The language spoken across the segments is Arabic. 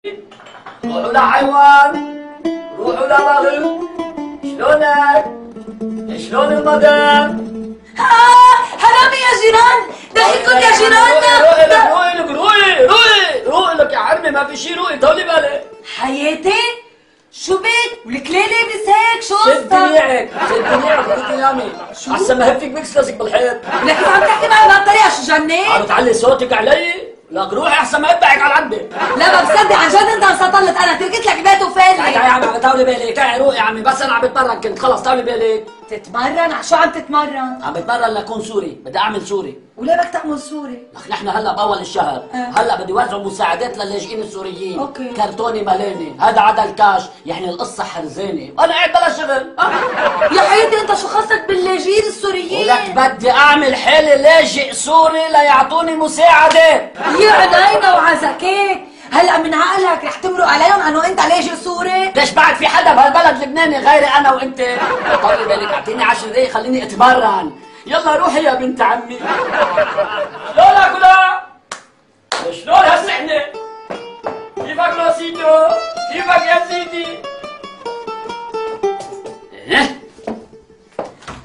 روحوا لحيوان، روحوا لرغب. شلونك؟ شلون المدام؟ حرامي يا جيران، ضحكوا يا جيراننا. روقي لك يا عمي، ما في شي، روقي طولي بالك. حياتي شو بك؟ ولكلي لابس هيك شو قصتك؟ شد نيعك انت يامي، احسن ما هفك بكسلسك بالحيط. لك عم تحكي معي بهالطريقه، شو جنيت؟ عم تعلي صوتك علي؟ لك روحي احسن ما اتبعك على عندك. لا ما بصدق عن جد انت انسطلت، انا تركت لك بيت وفالي. تعي يا عمي عم طولي بالك، تعي روقي يا عمي، بس انا عم بتمرن كنت، خلص طولي بالك. تتمرن؟ على شو عم تتمرن؟ عم بتمرن لكون سوري، بدي اعمل سوري. وليه بدك تعمل سوري؟ لك نحن هلا باول الشهر، هلا بدي وزع مساعدات للاجئين السوريين. اوكي. كرتوني ملاني، هذا عدا الكاش، يعني القصه حرزانه، وانا قاعد بلا شغل. يا حياتي انت شو خصك باللاجئين السوريين؟ ولك بدي اعمل حالي لاجئ سوري ليعطوني مساعده. يا عينينا وعزكيك، هلا من عقلك رح تمرق عليهم انه انت لاجئ سوري؟ ليش بعد في حدا بهالبلد لبناني غيري انا وانت؟ طولي بالك، اعطيني 10 دقايق خليني اتمرن. يلا روحي يا بنت عمي. شلونك ولا؟ شلون هالسحنة؟ كيفك لوسيتو؟ كيفك يا سيدي؟ ايه؟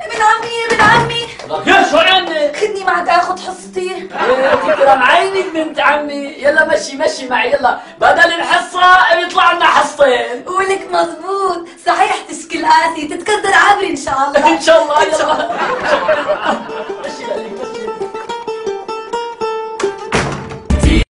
ابن عمي ابن عمي، لك شو عندك؟ خدني معك اخذ حصتي. ايه تكرم عينك بنت عمي، يلا مشي معي، يلا بدل الحصة بيطلع لنا حصتين. ولك مزبوط، صحيح تشكي قاسي، تتكدر عبري ان شاء الله. ان شاء الله، يلا.